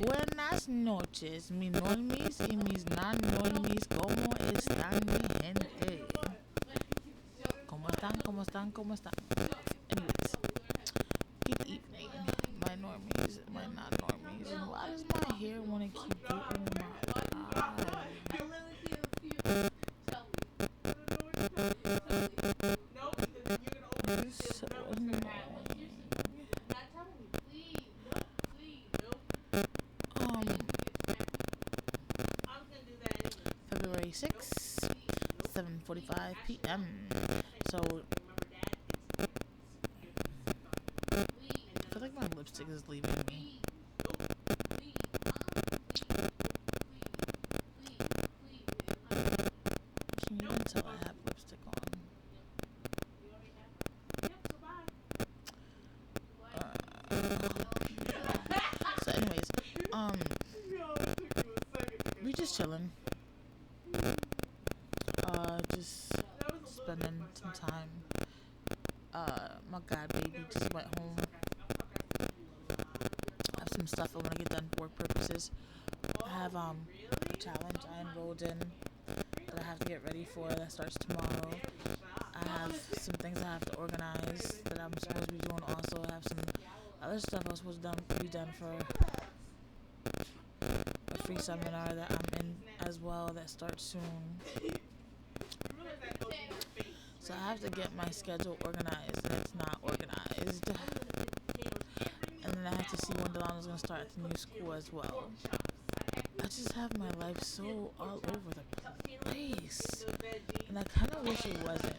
Buenas noches, mi normies y mis non-normies. ¿Cómo están, mi gente? ¿Cómo están? ¿Cómo están? ¿Cómo están? Anyways, good evening, my normies, my non-normies. And why does my hair want to keep getting in my eye? It's so annoying. February 6th, 7:45 p.m. So, I feel like my lipstick is leaving me. Can you even tell I have lipstick on? So anyways, we just chilling. Just spending some time. My god baby just went home. I have some stuff I want to get done for work purposes. I have a challenge I enrolled in that I have to get ready for that starts tomorrow. I have some things I have to organize that I'm supposed to be doing also. I have some other stuff I was supposed to be done for a free seminar that I'm in as well that starts soon. So I have to get my schedule organized, and it's not organized. And then I have to see when Delana's going to start at the new school as well. I just have my life so all over the place. And I kind of wish it wasn't.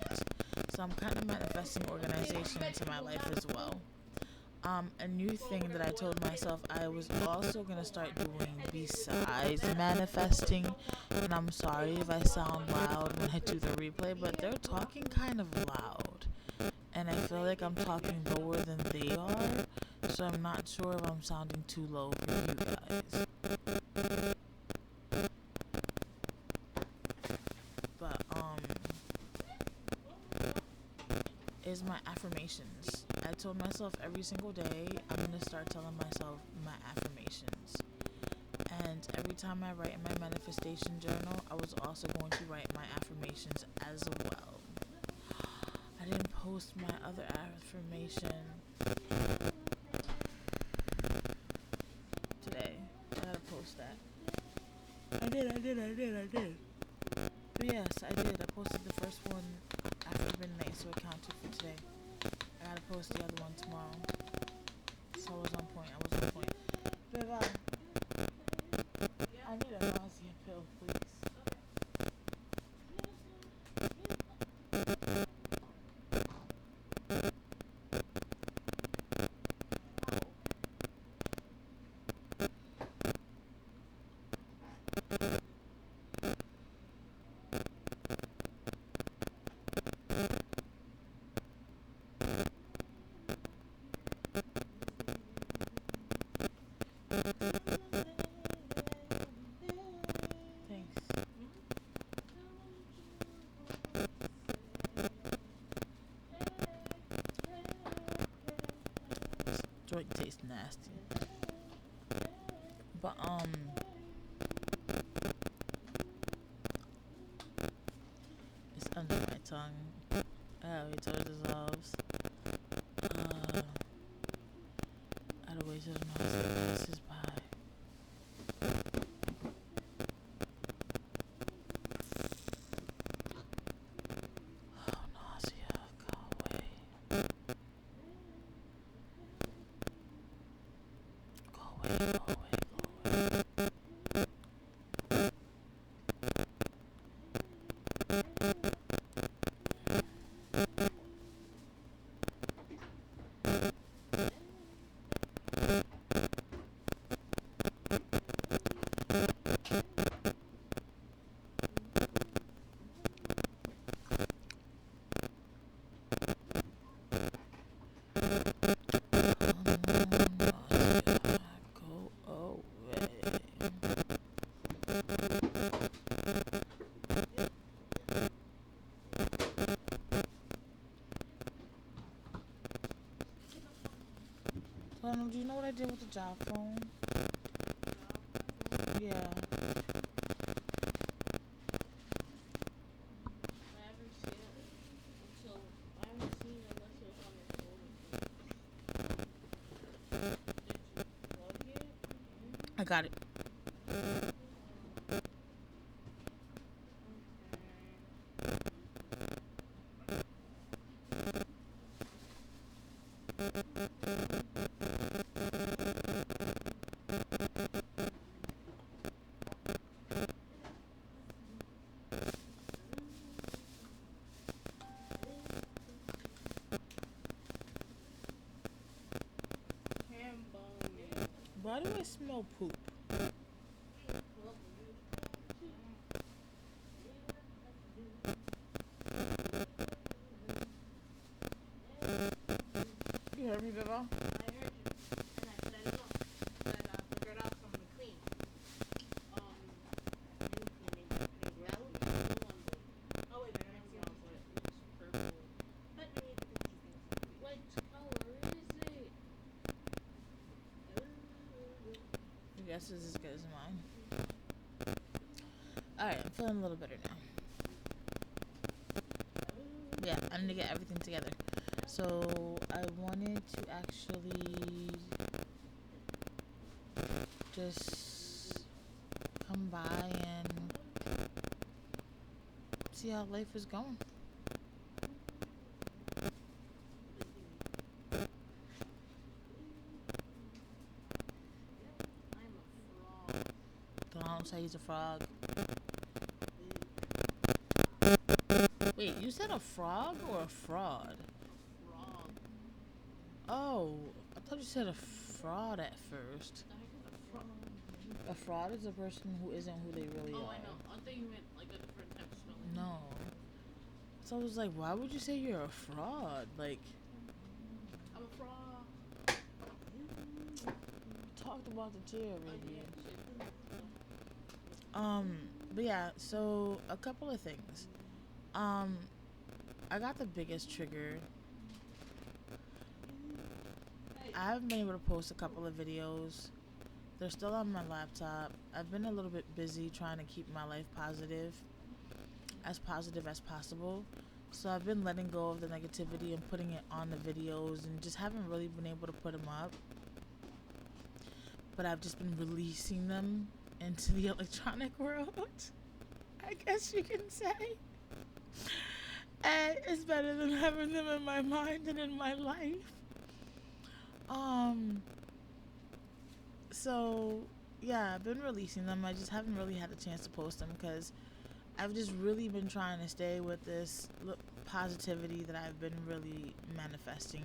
So I'm kind of manifesting organization into my life as well. A new thing that I told myself I was also going to start doing besides manifesting, and I'm sorry if I sound loud when I do the replay, but they're talking kind of loud, and I feel like I'm talking lower than they are, so I'm not sure if I'm sounding too low for you guys. But, is my affirmations. I told myself every single day I'm going to start telling myself my affirmations. And every time I write in my manifestation journal, I was also going to write my affirmations as well. I didn't post my other affirmation today. I gotta post that. I did. But yes, I did. I posted the first one after midnight, so it counted for today. I gotta post the other one tomorrow. So I was on point. But, I need a nausea pill, please. Joint tastes nasty. But it's under my tongue. It always dissolves. I'd always just know as it passes by. Oh, nausea, go away. Go away. Do you know what I did with the job phone? Yeah. I got it. Why do I smell poop? You heard me, Beba? Your guess is as good as mine. Alright, I'm feeling a little better now. Yeah, I need to get everything together. So I wanted to actually just come by and see how life is going. Don't say he's a frog. Wait, you said a frog or a fraud? Frog. Oh, I thought you said a fraud at first. A fraud is a person who isn't who they really are. Oh, I know. I thought you meant like a different type of spelling. No. So I was like, why would you say you're a fraud? Like, I'm a fraud. talked about the chair already. Yeah, But yeah, so a couple of things. I got the biggest trigger. I haven't been able to post a couple of videos. They're still on my laptop. I've been a little bit busy trying to keep my life positive as possible. So I've been letting go of the negativity and putting it on the videos and just haven't really been able to put them up. But I've just been releasing them into the electronic world, I guess you can say. And it's better than having them in my mind and in my life. So yeah, I've been releasing them. I just haven't really had a chance to post them because I've just really been trying to stay with this positivity that I've been really manifesting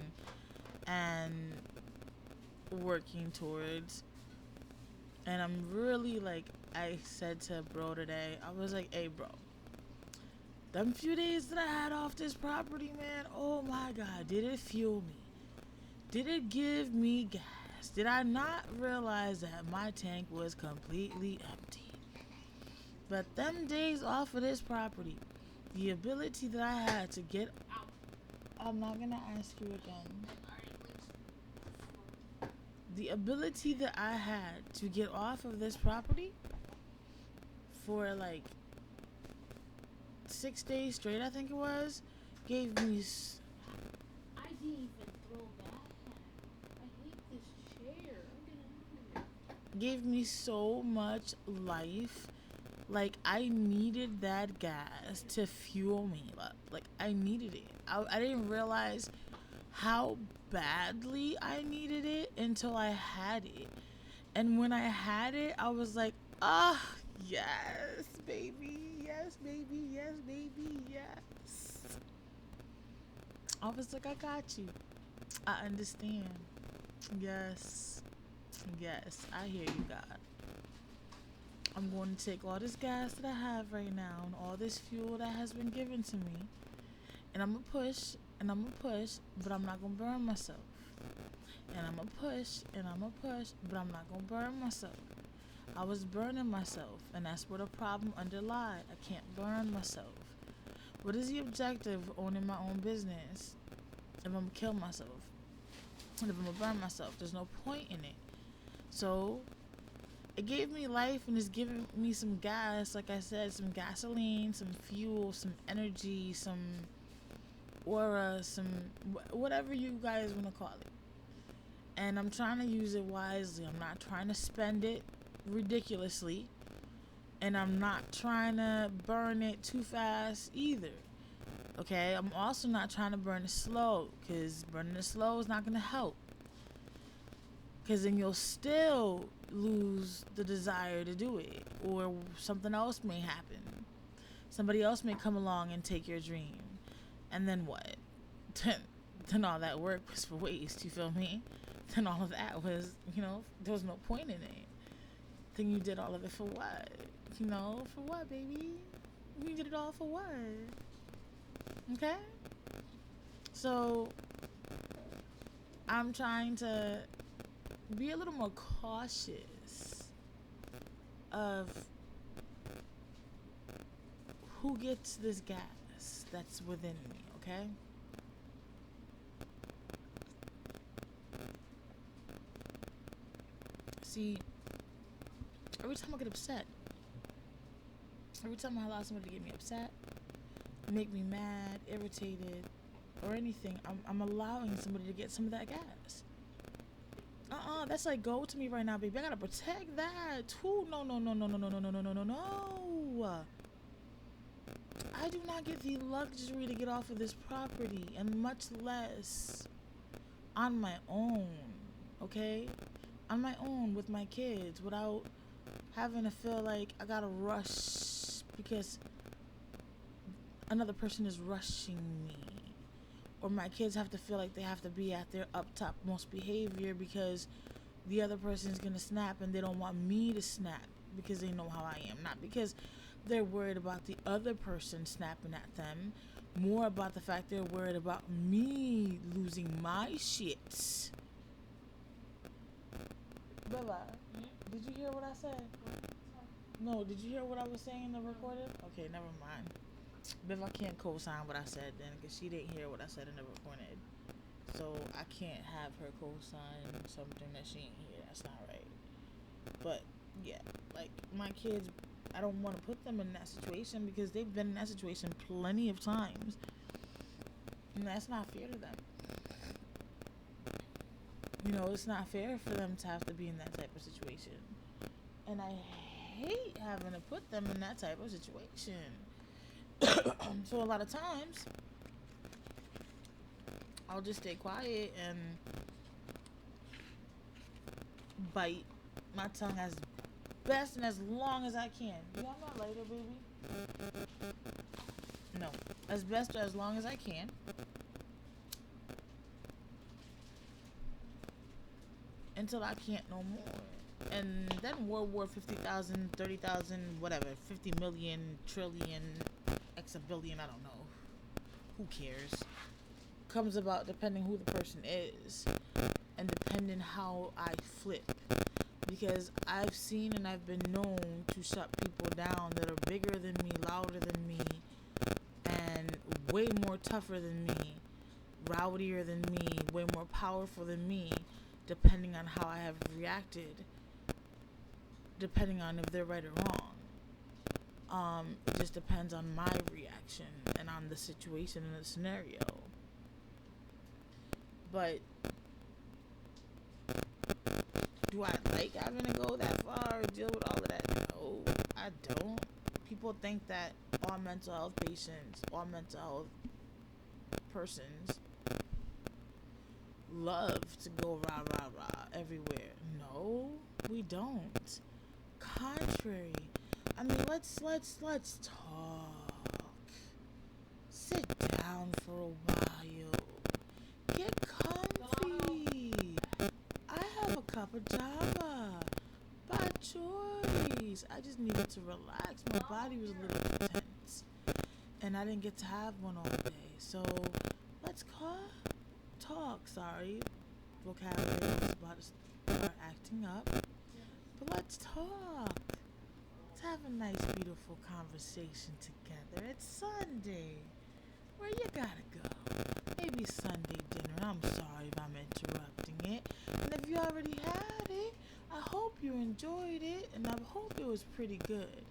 and working towards. And I'm really like, I said to bro today, I was like, hey bro, them few days that I had off this property, man, oh my God, did it fuel me? Did it give me gas? Did I not realize that my tank was completely empty? But them days off of this property, the ability that I had to get... I'm not gonna ask you again. The ability that I had to get off of this property for like 6 days straight, I think it was, gave me... I didn't even throw that. I hate this chair. Gave me so much life. Like, I needed that gas to fuel me. Like, I needed it. I didn't realize how badly I needed it until I had it. And when I had it, I was like, ah, yes, baby. Yes, baby. Yes, baby. Yes. I was like, I got you. I understand. Yes. Yes, I hear you, God. I'm going to take all this gas that I have right now and all this fuel that has been given to me, and I'm going to push, and I'm going to push, but I'm not going to burn myself. And I'm going to push, and I'm going to push, but I'm not going to burn myself. I was burning myself, and that's where the problem underlied. I can't burn myself. What is the objective of owning my own business if I'm going to kill myself? And if I'm going to burn myself, there's no point in it. So it gave me life, and it's giving me some gas, like I said, some gasoline, some fuel, some energy, some aura, some whatever you guys want to call it. And I'm trying to use it wisely. I'm not trying to spend it ridiculously, and I'm not trying to burn it too fast either. Okay, I'm also not trying to burn it slow, because burning it slow is not going to help, because then you'll still lose the desire to do it, or something else may happen. Somebody else may come along and take your dream, and then what? Then all that work was for waste, you feel me? Then all of that was, there was no point in it. Then you did all of it for what? For what, baby? You did it all for what? Okay? So, I'm trying to be a little more cautious of who gets this gas that's within me, okay? See, every time I get upset, every time I allow somebody to get me upset, make me mad, irritated, or anything, I'm allowing somebody to get some of that gas. That's like gold to me right now, baby. I gotta protect that. Ooh, no. I do not get the luxury to get off of this property, and much less on my own, okay? On my own with my kids, without having to feel like I gotta rush because another person is rushing me, or my kids have to feel like they have to be at their up top most behavior because the other person is gonna snap, and they don't want me to snap because they know how I am, not because they're worried about the other person snapping at them, more about the fact they're worried about me losing my shit. Bella, did you hear what I said? No, did you hear what I was saying in the recording? Okay, never mind. Bella can't co-sign what I said then, because she didn't hear what I said in the recording. So I can't have her co-sign something that she ain't hear. That's not right. But yeah, like my kids, I don't want to put them in that situation because they've been in that situation plenty of times, and that's not fair to them. It's not fair for them to have to be in that type of situation, and I hate having to put them in that type of situation. So a lot of times I'll just stay quiet and bite my tongue as best and as long as I can. You want my lighter, baby? No. As best or as long as I can. Until I can't no more. And then World War 50,000, 30,000, whatever, 50 million, trillion, X a billion, I don't know. Who cares? Comes about depending who the person is and depending how I flip. Because I've seen and I've been known to shut people down that are bigger than me, louder than me, and way more tougher than me, rowdier than me, way more powerful than me, depending on how I have reacted, depending on if they're right or wrong. It just depends on my reaction and on the situation and the scenario. But do I like having to go that far or deal with all of that? No, I don't. People think that all mental health patients, all mental health persons love to go rah rah rah everywhere. No, we don't. Contrary. I mean, let's talk. Sit down for a while. Get comfy. I have a cup of java by choice. I just needed to relax. My body was a little tense, and I didn't get to have one all day. So let's talk. Sorry, vocabulary is about to start acting up. But let's talk. Let's have a nice, beautiful conversation together. It's Sunday. Where you gotta go? Maybe Sunday dinner. I'm sorry if I'm interrupting it. And if you already had it, I hope you enjoyed it, and I hope it was pretty good.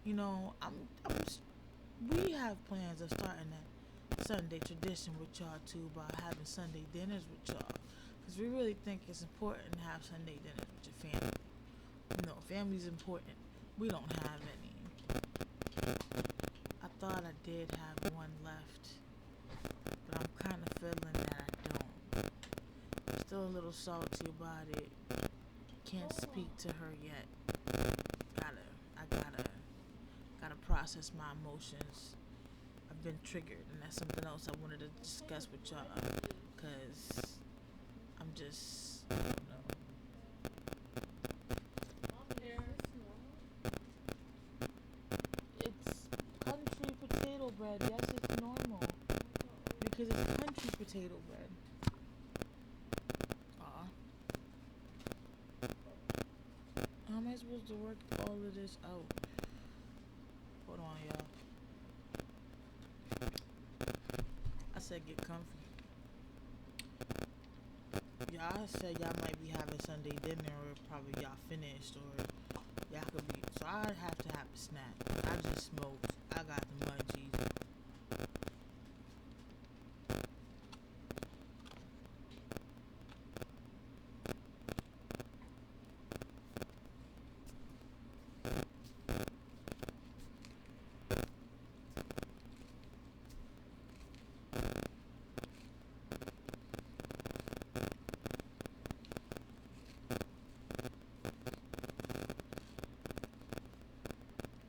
You know, we have plans of starting that Sunday tradition with y'all too, about having Sunday dinners with y'all, because we really think it's important to have Sunday dinners with your family. You know, family's important. We don't have any. I thought I did have one left, but I'm kind of feeling that I don't. I'm still a little salty about it. Can't speak to her yet. I gotta process my emotions. I've been triggered, and that's something else I wanted to discuss with y'all, cause I'm just, I don't know. It's country potato bread. Yes, it's normal because it's country potato bread. How am I supposed to work all of this out? Hold on, y'all. I said get comfy. Y'all said y'all might be having Sunday dinner, or probably y'all finished, or y'all could be. So I'd have to have a snack. I just smoked. I got the munchies.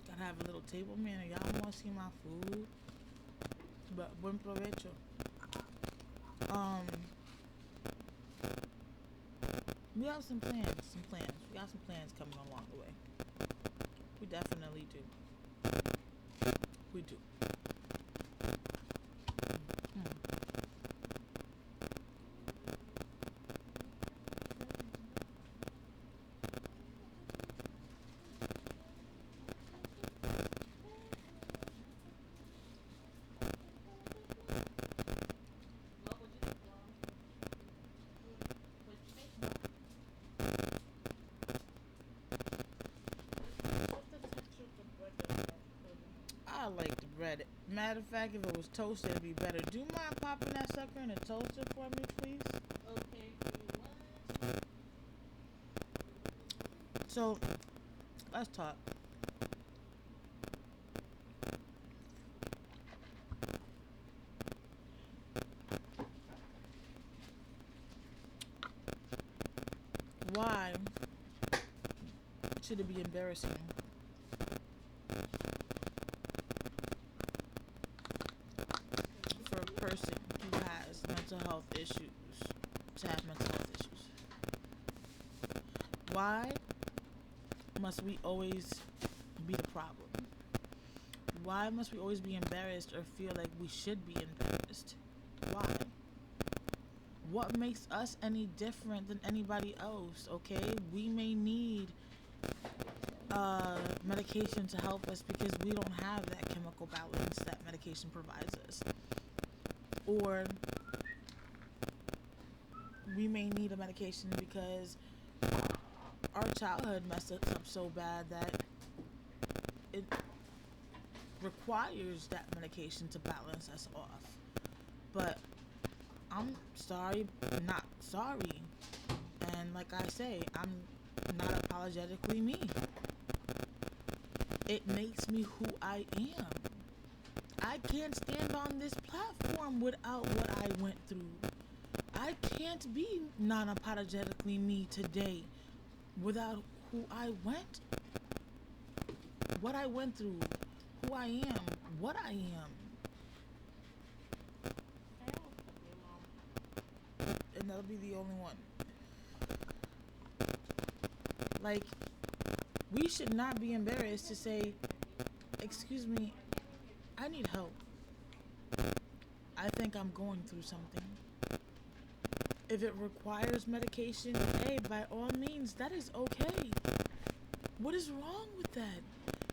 Gotta have a little table manner. Y'all want to see my food? But buen provecho. We have some plans. We got some plans coming along the way. We definitely do. We do. I like the bread. Matter of fact, if it was toasted, it'd be better. Do you mind popping that sucker in a toaster for me, please? Okay. So, let's talk. Why should it be embarrassing for a person who has mental health issues to have mental health issues? Why must we always be the problem? Why must we always be embarrassed or feel like we should be embarrassed? Why? What makes us any different than anybody else, okay? We may need medication to help us because we don't have that chemical balance that medication provides us. Or we may need a medication because our childhood messed us up so bad that it requires that medication to balance us off. But I'm sorry, not sorry. And like I say, I'm not apologetically me. It makes me who I am. I can't stand on this platform without what I went through. I can't be non-apologetically me today without who I went, what I went through, who I am, what I am. And that'll be the only one. Like, we should not be embarrassed to say, excuse me, I need help. I think I'm going through something. If it requires medication, hey, by all means, that is okay. What is wrong with that?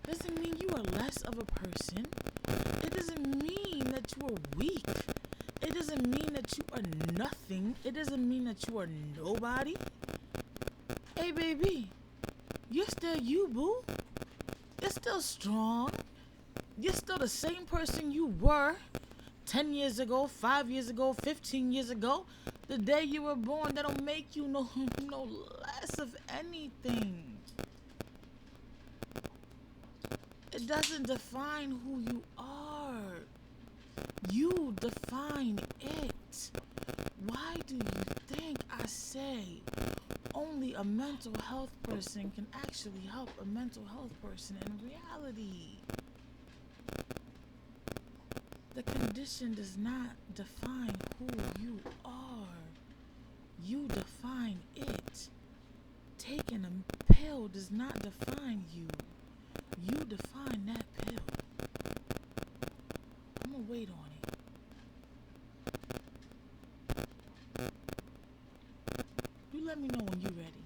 Doesn't mean you are less of a person. It doesn't mean that you are weak. It doesn't mean that you are nothing. It doesn't mean that you are nobody. Hey, baby, You're still you, boo. You're still strong. You're still the same person you were 10 years ago, 5 years ago, 15 years ago. The day you were born, that don't make you no less of anything. It doesn't define who you are. You define it. Why do you think I say only a mental health person can actually help a mental health person in reality? The condition does not define who you are. You define it. Taking a pill does not define you. You define that pill. I'm gonna wait on it. You let me know when you're ready.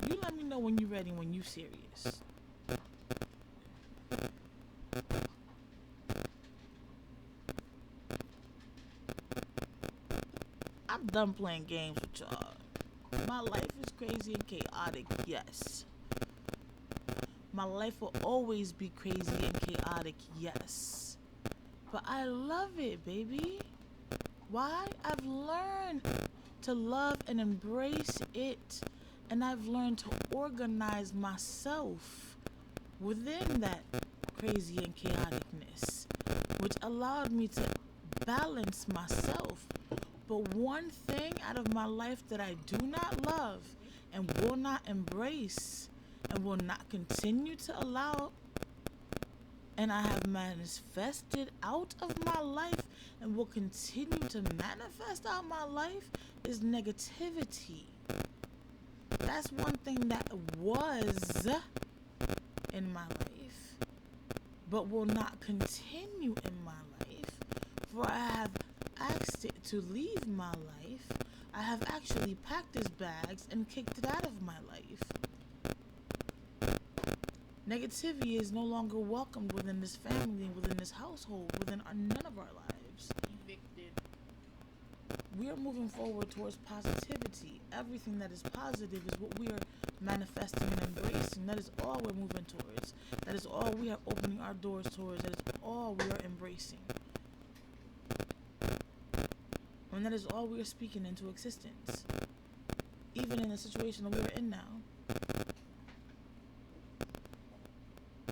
You let me know when you're ready, when you're serious. I'm done playing games with y'all. My life is crazy and chaotic, yes. My life will always be crazy and chaotic, yes. But I love it, baby. Why? I've learned to love and embrace it. And I've learned to organize myself within that crazy and chaoticness, which allowed me to balance myself. But one thing out of my life that I do not love and will not embrace and will not continue to allow, and I have manifested out of my life and will continue to manifest out my life, is negativity. That's one thing that was in my life, but will not continue in my life, for I have asked it to leave my life. I have actually packed its bags and kicked it out of my life. Negativity is no longer welcomed within this family, within this household, within none of our lives. Evicted. We are moving forward towards positivity. Everything that is positive is what we are manifesting and embracing. That is all we're moving towards. That is all we are opening our doors towards. That is all we are embracing. And that is all we are speaking into existence. Even in the situation that we are in now.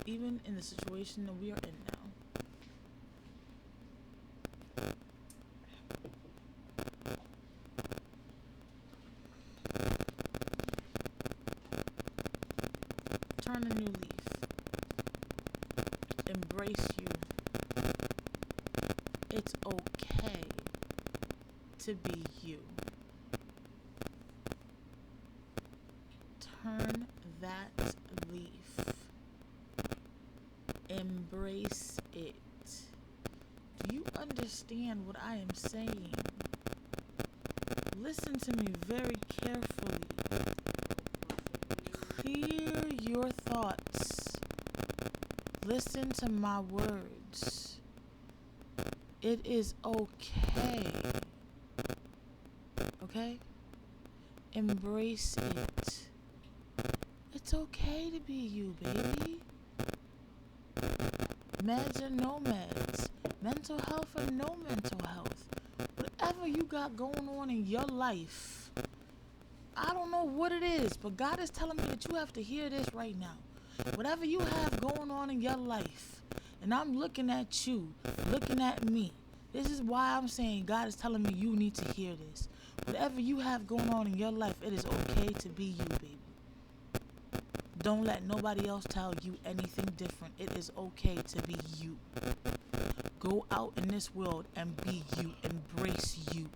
Even in the situation that we are in now. Turn a new leaf. Embrace you. It's okay to be you. Turn that leaf. Embrace it. Do you understand what I am saying? Listen to me very carefully. Clear your thoughts. Listen to my words. It is okay. Okay? Embrace it. It's okay to be you, baby. Meds or no meds. Mental health or no mental health. Whatever you got going on in your life, I don't know what it is, but God is telling me that you have to hear this right now. Whatever you have going on in your life, and I'm looking at you, looking at me. This is why I'm saying God is telling me you need to hear this. Whatever you have going on in your life, it is okay to be you, baby. Don't let nobody else tell you anything different. It is okay to be you. Go out in this world and be you. Embrace you.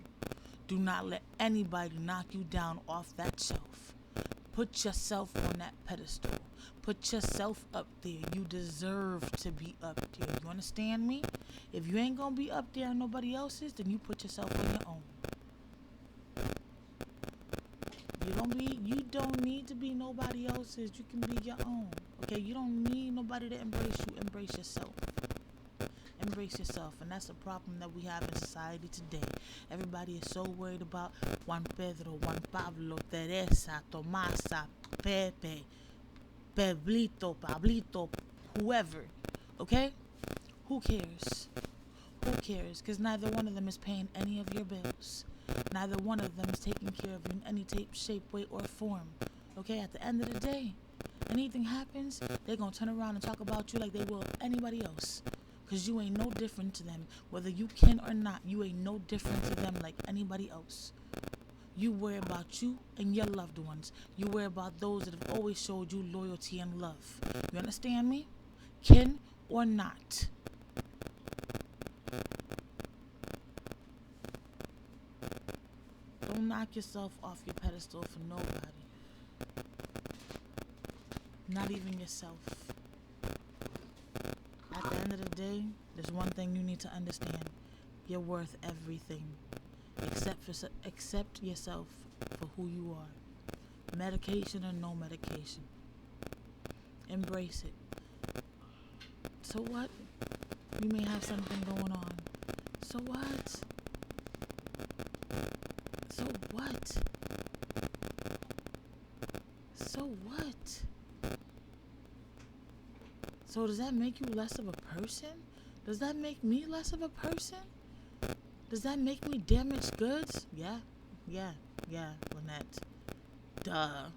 Do not let anybody knock you down off that shelf. Put yourself on that pedestal. Put yourself up there. You deserve to be up there. You understand me? If you ain't gonna be up there and nobody else is, then you put yourself on your own. You don't need to be nobody else's. You can be your own. Okay? You don't need nobody to embrace you. Embrace yourself. embrace yourself. And that's a problem that we have in society today. Everybody is so worried about Juan Pedro, Juan Pablo, Teresa, Tomasa, Pepe, Pablito, whoever. Okay? Who cares? Who cares? Because neither one of them is paying any of your bills. Neither one of them is taking care of you in any shape, way, or form. Okay? At the end of the day, anything happens, they're going to turn around and talk about you like they will anybody else. Because you ain't no different to them. Whether you can or not, you ain't no different to them like anybody else. You worry about you and your loved ones. You worry about those that have always showed you loyalty and love. You understand me? Kin or not. Don't knock yourself off your pedestal for nobody. Not even yourself. At the end of the day, there's one thing you need to understand. You're worth everything. Accept yourself for who you are. Medication or no medication. Embrace it. So what? You may have something going on. So what? So what? So what? So does that make you less of a person? Does that make me less of a person? Does that make me damaged goods? Yeah, Lynette. Duh.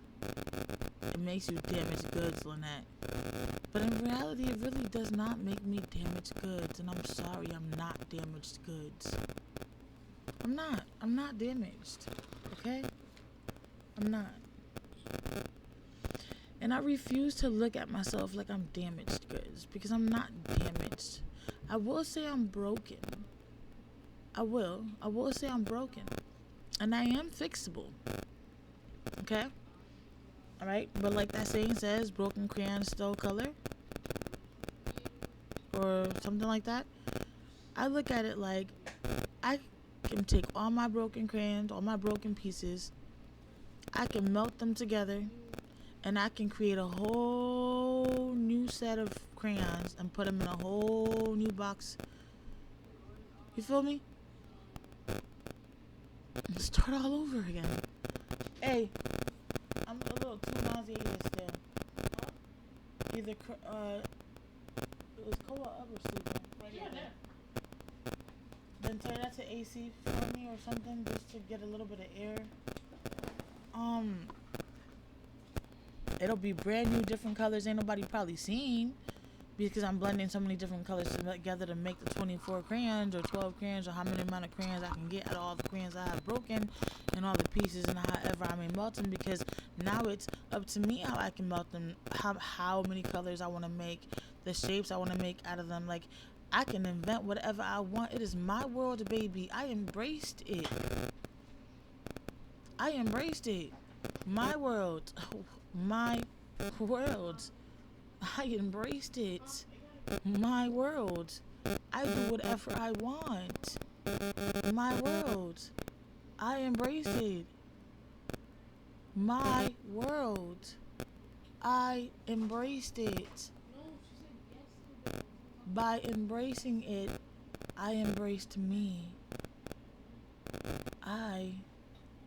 It makes you damaged goods, Lynette. But in reality, it really does not make me damaged goods. And I'm sorry, I'm not damaged goods. I'm not damaged. Okay? I'm not. And I refuse to look at myself like I'm damaged goods. Because I'm not damaged. I will say I'm broken. I will say I'm broken. And I am fixable. Okay? Alright? But like that saying says, broken crayons still color. Or something like that. I look at it like, I can take all my broken crayons, all my broken pieces. I can melt them together. And I can create a whole new set of crayons and put them in a whole new box. You feel me? Start all over again. Hey, I'm a little too nauseated still. Either it was Koa up or sleeping. Right. Then turn that to AC for me or something just to get a little bit of air. It'll be brand new, different colors. Ain't nobody probably seen. Because I'm blending so many different colors together to make the 24 crayons or 12 crayons or how many amount of crayons I can get out of all the crayons I have broken and all the pieces and however I may melt them, because now it's up to me how I can melt them, how many colors I want to make, the shapes I want to make out of them. Like, I can invent whatever I want. It is my world, baby. I embraced it. My world. My world. I embraced it. My world. I do whatever I want. My world. I embrace it. My world. I embraced it. By embracing it, I embraced me. I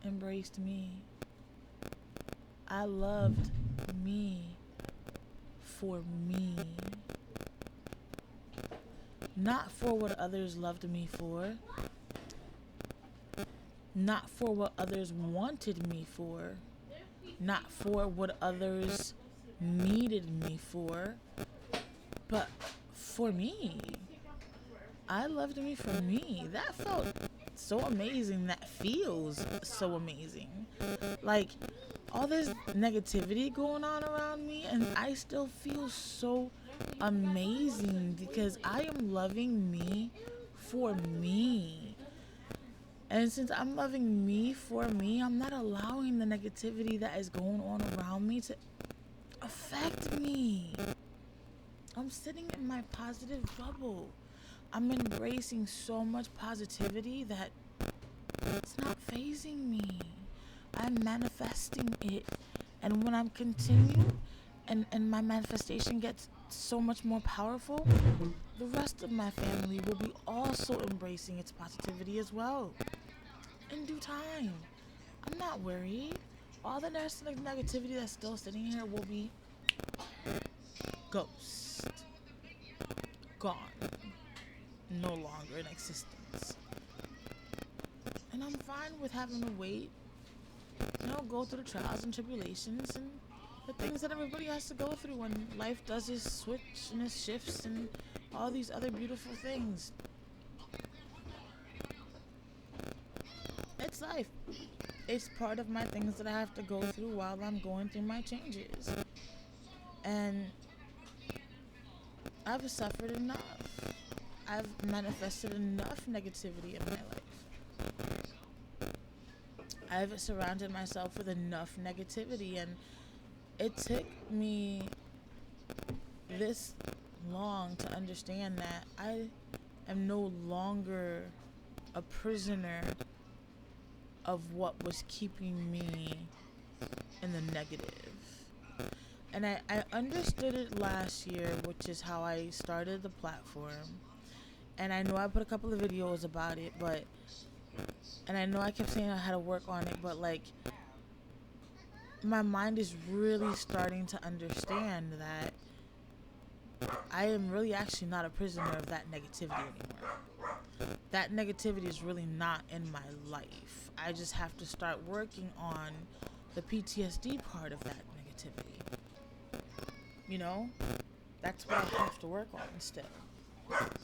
embraced me. I loved me. For me. Not for what others loved me for. Not for what others wanted me for. Not for what others needed me for. But for me. I loved me for me. That felt so amazing. That feels so amazing. Like, all this negativity going on around me, and I still feel so amazing because I am loving me for me. And since I'm loving me for me, I'm not allowing the negativity that is going on around me to affect me. I'm sitting in my positive bubble. I'm embracing so much positivity that it's not fazing me. I'm manifesting it. And when I'm continuing and my manifestation gets so much more powerful, the rest of my family will be also embracing its positivity as well. In due time. I'm not worried. All the negativity that's still sitting here will be ghost. Gone. No longer in existence. And I'm fine with having to wait, go through the trials and tribulations and the things that everybody has to go through when life does its switch and its shifts and all these other beautiful things. It's life. It's part of my things that I have to go through while I'm going through my changes. And I've suffered enough. I've manifested enough negativity in my life. I've surrounded myself with enough negativity, and it took me this long to understand that I am no longer a prisoner of what was keeping me in the negative. And I understood it last year, which is how I started the platform. And I know I put a couple of videos about it, and I know I kept saying I had to work on it, but like, my mind is really starting to understand that I am really actually not a prisoner of that negativity anymore. That negativity is really not in my life. I just have to start working on the PTSD part of that negativity. That's what I have to work on instead.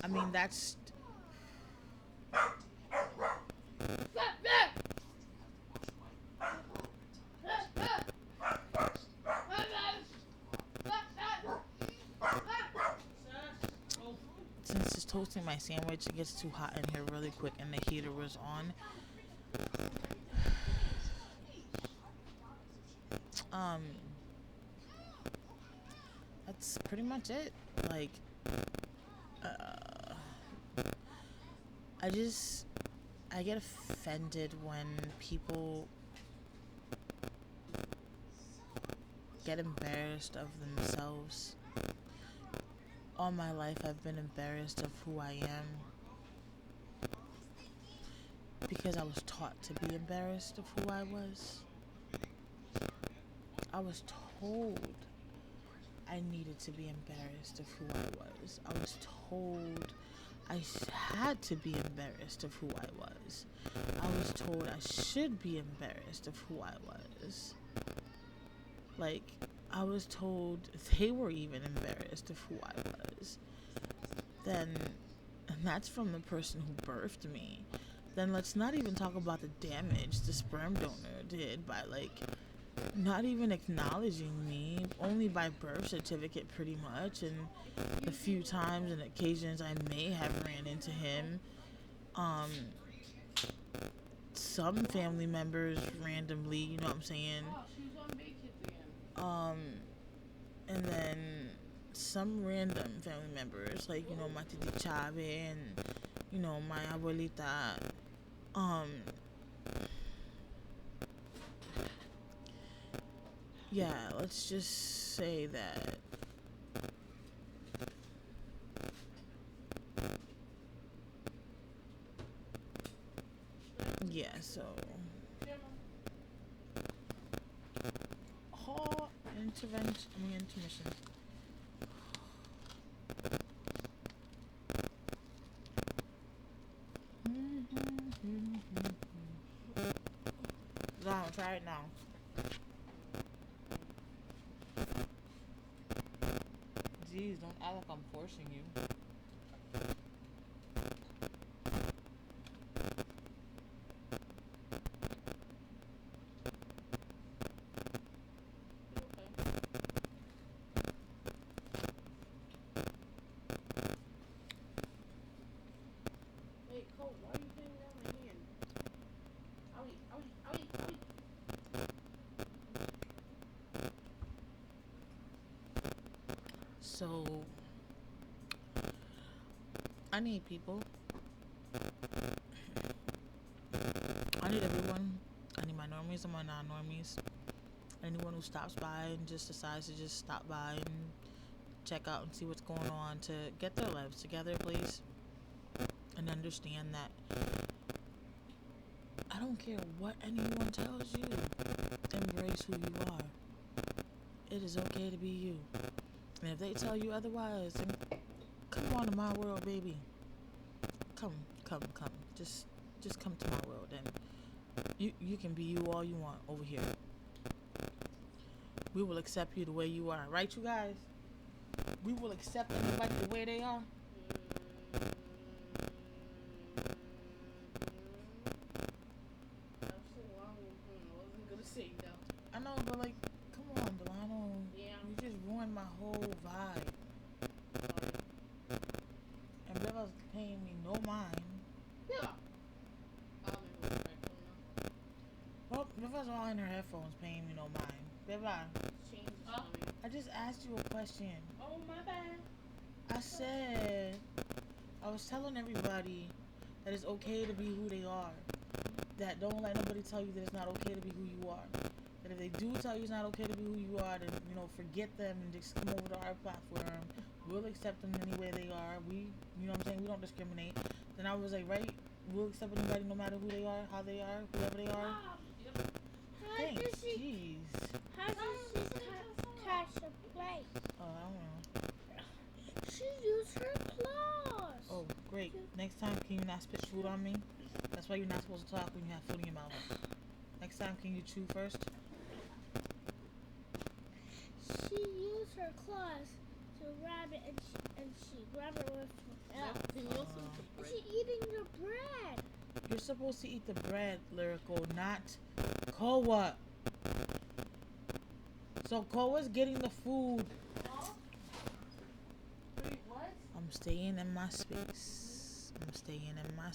I mean, that's... Since it's toasting my sandwich, it gets too hot in here really quick and the heater was on. That's pretty much it. Like, I get offended when people get embarrassed of themselves. All my life I've been embarrassed of who I am because I was taught to be embarrassed of who I was. I was told I needed to be embarrassed of who I was. I was told I had to be embarrassed of who I was. I was told I should be embarrassed of who I was. Like, I was told they were even embarrassed of who I was. And that's from the person who birthed me. Then let's not even talk about the damage the sperm donor did by, like, not even acknowledging me, only by birth certificate pretty much, and the few times and occasions I may have ran into him. Some family members randomly, you know what I'm saying? And then some random family members, like, my Titi Chave and, my abuelita. Yeah, let's just say that so intermission. Go on, try it now. Jeez, don't act like I'm forcing you. So, I need people. I need everyone. I need my normies and my non-normies. Anyone who stops by and just decides to just stop by and check out and see what's going on, to get their lives together, please. And understand that I don't care what anyone tells you. Embrace who you are. It is okay to be you. And if they tell you otherwise, then come on to my world, baby. Come. Just come to my world, and you can be you all you want over here. We will accept you the way you are, right, you guys? We will accept anybody the way they are. I know, but like, come on, Delano. Yeah. You just ruined my whole vibe. And Bella's paying me no mind. Yeah. Well, Bella's all in her headphones paying me no mind. Bella, I just asked you a question. Oh, my bad. I said, I was telling everybody that it's okay to be who they are. That don't let nobody tell you that it's not okay to be who you are. That if they do tell you it's not okay to be who you are, then, forget them and just come over to our platform. We'll accept them any way they are. We don't discriminate. Then I was like, right? We'll accept anybody no matter who they are, how they are, whoever they are. Thanks. Jeez. How does she Cashapp play? Oh, I don't know. She used her claws. Oh, great. Next time, can you not spit food on me? That's why you're not supposed to talk when you have food in your mouth. Next time, can you chew first? She used her claws to grab it, and she grabbed it with her mouth. And she eating the bread. You're supposed to eat the bread, Lyrical, not Koa. So Koa's getting the food. Wait, what? I'm staying in my space. I'm staying in my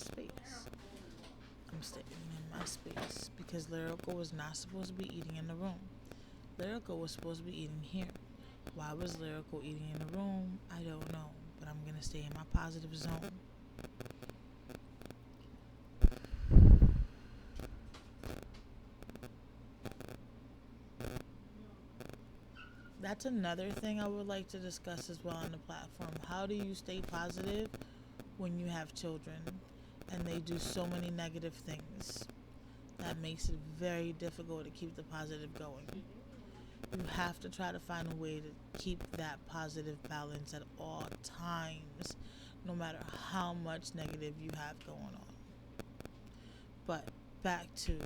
space because Lyrical was not supposed to be eating in the room. Lyrical was supposed to be eating here. Why was Lyrical eating in the room? I don't know, but I'm gonna stay in my positive zone. That's another thing I would like to discuss as well on the platform. How do you stay positive when you have children and they do so many negative things? That makes it very difficult to keep the positive going. You have to try to find a way to keep that positive balance at all times, no matter how much negative you have going on. But back to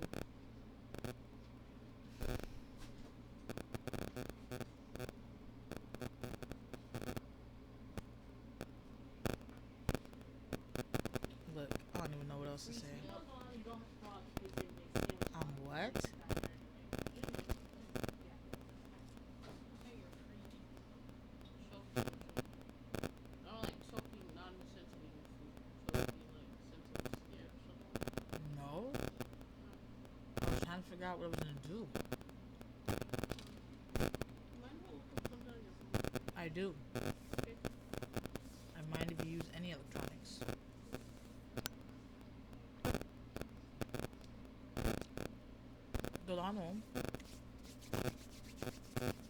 look, I don't even know what else to say. What? No. I was trying to figure out what I was gonna do. I do. I mind if you use any electronics. Delano.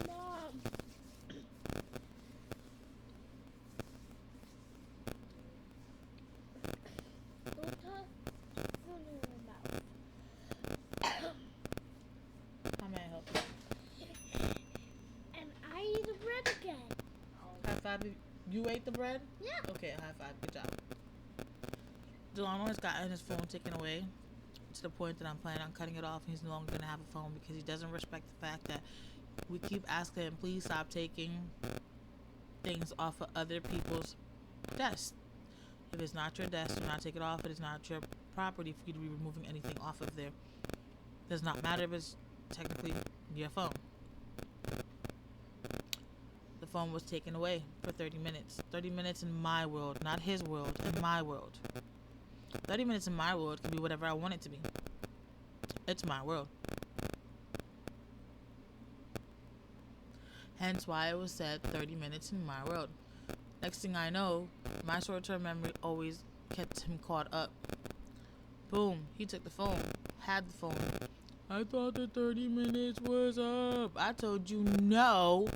Mom. Don't talk food in your mouth. How may I help you? And I eat the bread again. High five. You ate the bread? Yeah. Okay, high five. Good job. Delano has gotten his phone taken away to the point that I'm planning on cutting it off, and he's no longer going to have a phone because he doesn't respect the fact that we keep asking him, please stop taking things off of other people's desks. If it's not your desk, do not take it off. It is not your property for you to be removing anything off of there. Does not matter if it's technically your phone. The phone was taken away for 30 minutes. 30 minutes in my world, not his world, in my world. 30 minutes in my world can be whatever I want it to be. It's my world. Hence why it was said 30 minutes in my world. Next thing I know, my short-term memory always kept him caught up. Boom, he took the phone, had the phone. I thought the 30 minutes was up. I told you no.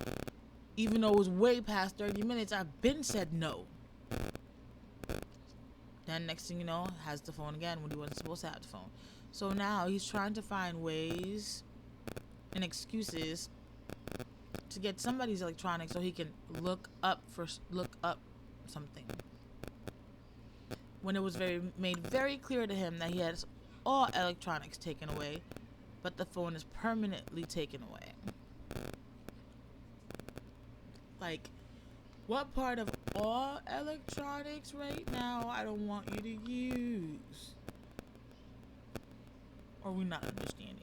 Even though it was way past 30 minutes, I've been said no. Then next thing you know, has the phone again when he wasn't supposed to have the phone. So now he's trying to find ways and excuses to get somebody's electronics so he can look up something. When it was made very clear to him that he has all electronics taken away, but the phone is permanently taken away. Like, what part of all electronics right now I don't want you to use? Or we not understanding?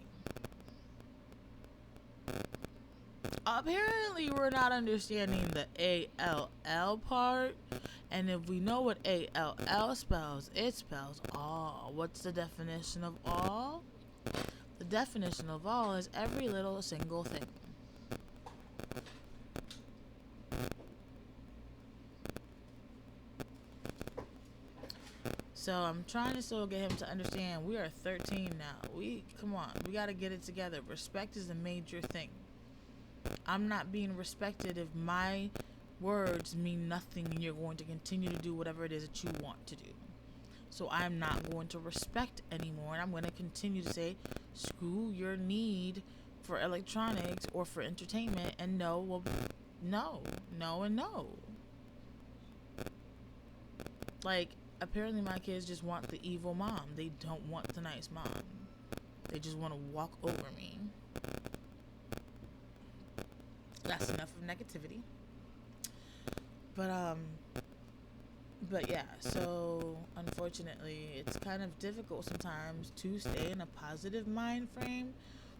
Apparently we're not understanding the ALL part. And if we know what ALL spells, it spells all. What's the definition of all? The definition of all is every little single thing. So I'm trying to still get him to understand we are 13 now. Come on, we got to get it together. Respect is a major thing. I'm not being respected if my words mean nothing and you're going to continue to do whatever it is that you want to do. So I'm not going to respect anymore, and I'm going to continue to say, screw your need for electronics or for entertainment, and no, and no. Like, apparently my kids just want the evil mom. They don't want the nice mom. They just want to walk over me. That's enough of negativity. But yeah, so unfortunately it's kind of difficult sometimes to stay in a positive mind frame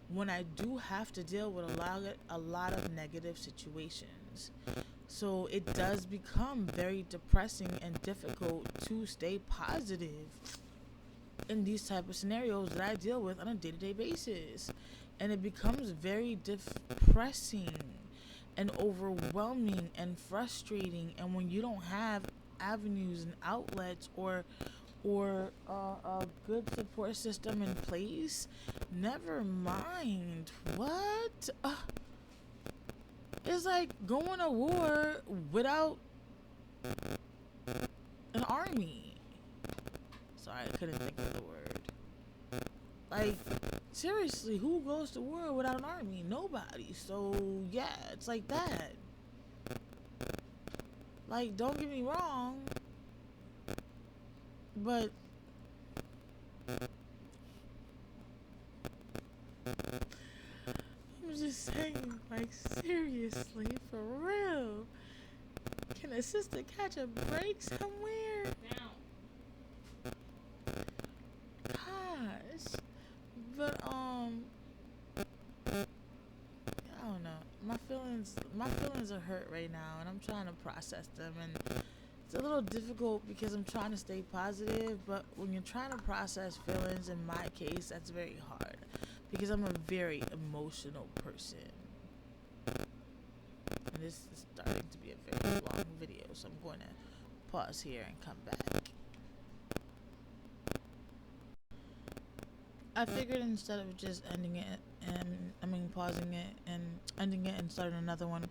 when I do have to deal with a lot of negative situations. So it does become very depressing and difficult to stay positive in these type of scenarios that I deal with on a day-to-day basis. And it becomes very depressing and overwhelming and frustrating, and when you don't have avenues and outlets or a good support system in place, never mind what it's like going to war without an army. Sorry, I couldn't think of the word. Like, seriously, who goes to war without an army? Nobody. So, yeah, it's like that. Like, don't get me wrong, but I'm just saying, like, seriously, for real. Can a sister catch a break somewhere? Gosh. But I don't know. My feelings are hurt right now, and I'm trying to process them, and it's a little difficult because I'm trying to stay positive, but when you're trying to process feelings, in my case, that's very hard because I'm a very emotional person. And this is starting to be a very long video, so I'm going to pause here and come back. I figured instead of just ending it pausing it and ending it and starting another one,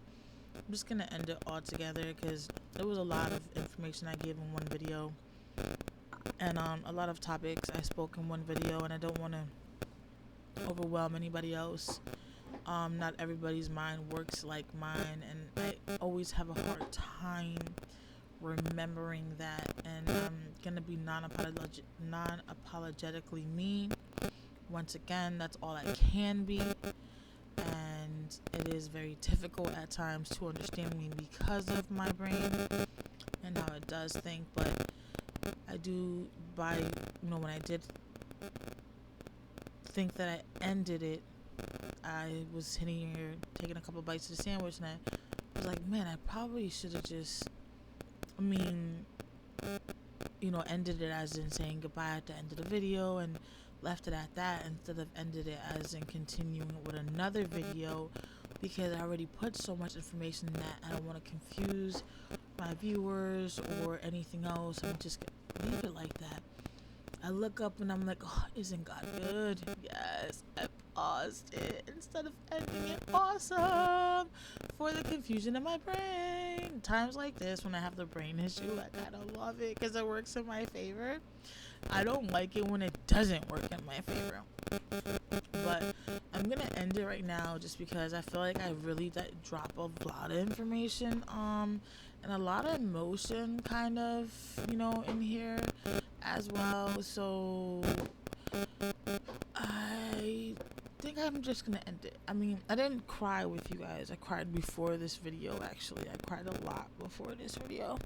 I'm just gonna end it all together because there was a lot of information I gave in one video, and a lot of topics I spoke in one video, and I don't want to overwhelm anybody else. Not everybody's mind works like mine, and I always have a hard time remembering that, and I'm gonna be non-apologetically me. Once again, that's all I can be, and it is very difficult at times to understand me because of my brain and how it does think, but I do, when I did think that I ended it, I was sitting here taking a couple bites of the sandwich, and I was like, man, I probably should have just, ended it as in saying goodbye at the end of the video and left it at that instead of ended it as in continuing with another video, because I already put so much information in that I don't want to confuse my viewers or anything else. I'm just gonna leave it like that. I look up and I'm like, oh, isn't God good? Yes. paused it instead of ending it. Awesome. For the confusion in my brain. Times like this, when I have the brain issue, I kind of love it because it works in my favor. I don't like it when it doesn't work in my favor. But I'm going to end it right now just because I feel like I really drop a lot of information and a lot of emotion kind of, in here as well. So I think I'm just going to end it. I mean, I didn't cry with you guys. I cried before this video, actually. I cried a lot before this video.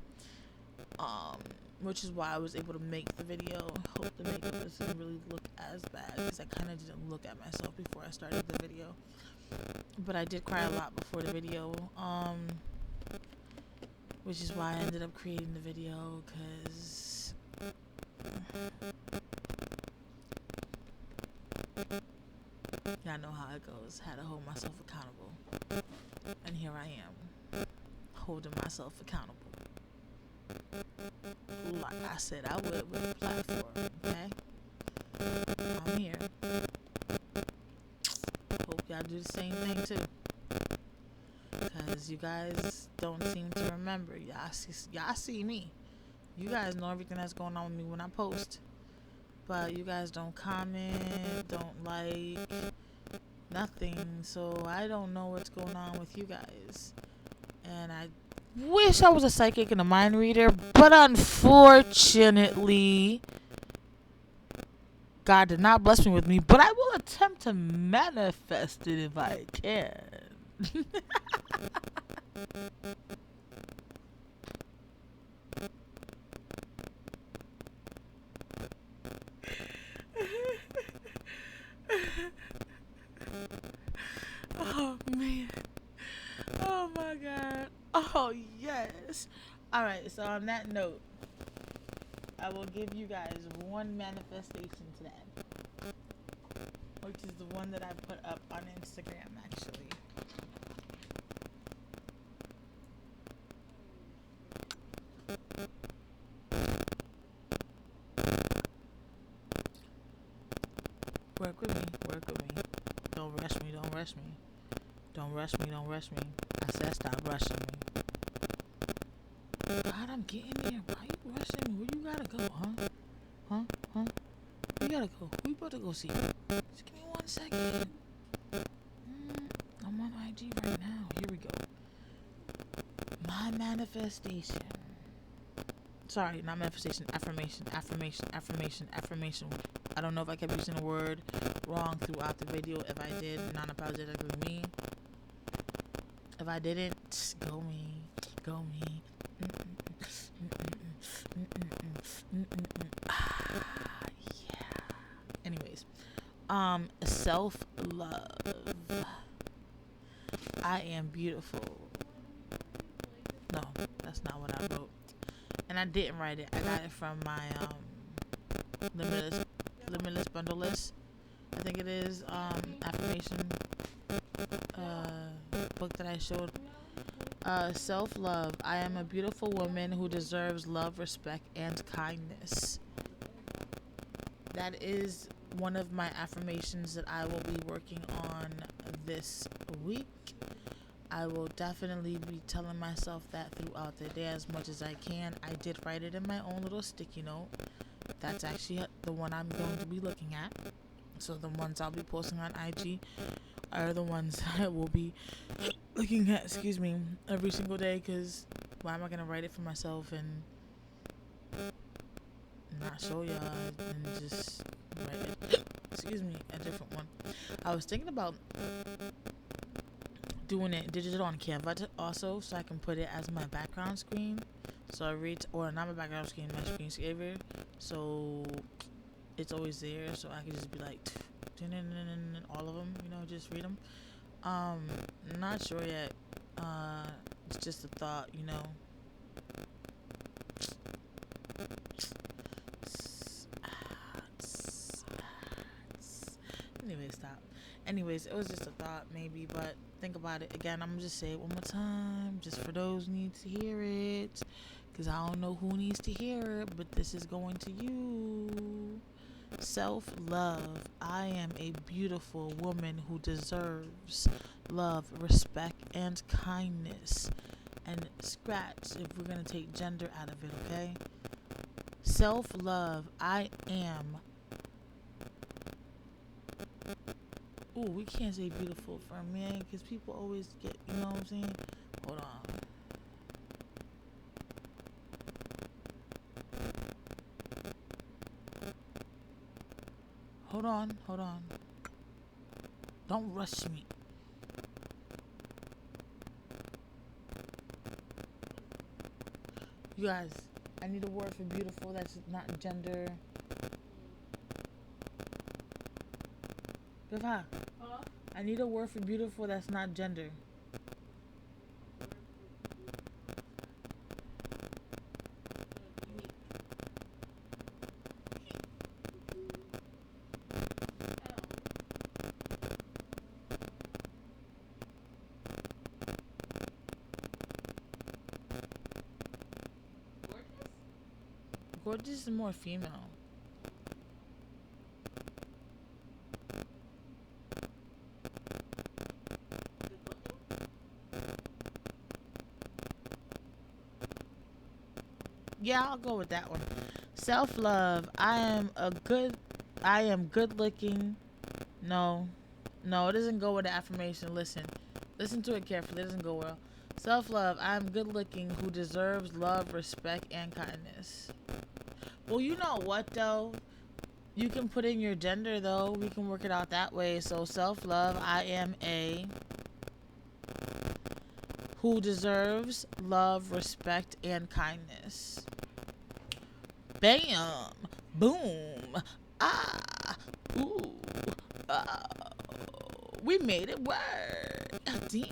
Which is why I was able to make the video. I hope the makeup doesn't really look as bad because I kind of didn't look at myself before I started the video. But I did cry a lot before the video, which is why I ended up creating the video, because y'all know how it goes. Had to hold myself accountable, and here I am, holding myself accountable. Like I said, I would with a platform, okay? I'm here. Hope y'all do the same thing too. Because you guys don't seem to remember. Y'all see me. You guys know everything that's going on with me when I post. But you guys don't comment, don't like, nothing. So I don't know what's going on with you guys. And I wish I was a psychic and a mind reader, but unfortunately, God did not bless me with me, but I will attempt to manifest it if I can. Oh, man. Oh, my God. Oh, yes. All right, so on that note, I will give you guys one manifestation today, which is the one that I put up on Instagram, actually. Work with me, work with me. Don't rush me, don't rush me. Don't rush me, don't rush me. I said stop rushing me. God, I'm getting there. Why you rushing me? Where you gotta go, huh? Huh? Where you gotta go? Who you about to go see? Just give me 1 second. I'm on IG right now. Here we go. My manifestation. Sorry, not manifestation. Affirmation. I don't know if I kept using the word wrong throughout the video. If I did, non-apologetically me. If I didn't, go me. Yeah. Anyways, self-love. I am beautiful. No, that's not what I wrote. And I didn't write it. I got it from my limitless bundle list. I think it is affirmation book that I showed. Self-love. I am a beautiful woman who deserves love, respect, and kindness. That is one of my affirmations that I will be working on this week. I will definitely be telling myself that throughout the day as much as I can. I did write it in my own little sticky note. That's actually the one I'm going to be looking at. So the ones I'll be posting on IG are the ones I will be looking at, every single day, because why am I going to write it for myself and not show y'all and just write it, a different one. I was thinking about doing it digital on Canva also, so I can put it as my background screen. So I read, or not my background screen, my screensaver. So it's always there, so I can just be like, all of them, just read them. Not sure yet. It's just a thought, Anyways, it was just a thought, maybe, but think about it again. I'm gonna just say it one more time, just for those who need to hear it, because I don't know who needs to hear it, but this is going to you. Self-love. I am a beautiful woman who deserves love, respect, and kindness. And scratch if we're going to take gender out of it, okay? Self-love. I am. Ooh, we can't say beautiful for a man because people always get, you know what I'm saying? Hold on. Hold on. Don't rush me. You guys, I need a word for beautiful that's not gender. Viva, I need a word for beautiful that's not gender. Gorgeous is more female. Yeah, I'll go with that one. Self-love. I am good looking. No, it doesn't go with the affirmation. Listen to it carefully. It doesn't go well. Self-love. I am good looking who deserves love, respect, and kindness. Well, you know what though? You can put in your gender though. We can work it out that way. So self-love. I am a who deserves love, respect, and kindness. Bam! Boom! Ah! Ooh! Oh! We made it work! Oh, damn!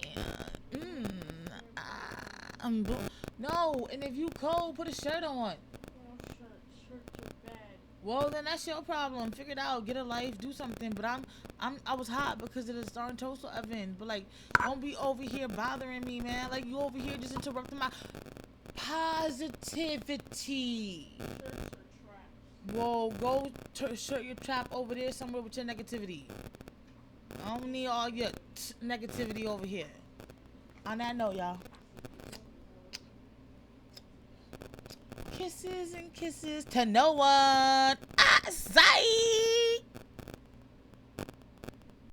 No! And if you cold, put a shirt on. Well, then that's your problem. Figure it out. Get a life. Do something. But I was hot because of the Star and Toaster oven. But like, don't be over here bothering me, man. Like you over here just interrupting my positivity. Whoa, go shirt your trap over there somewhere with your negativity. I don't need all your negativity over here. On that note, y'all. Kisses and kisses to no one. I say.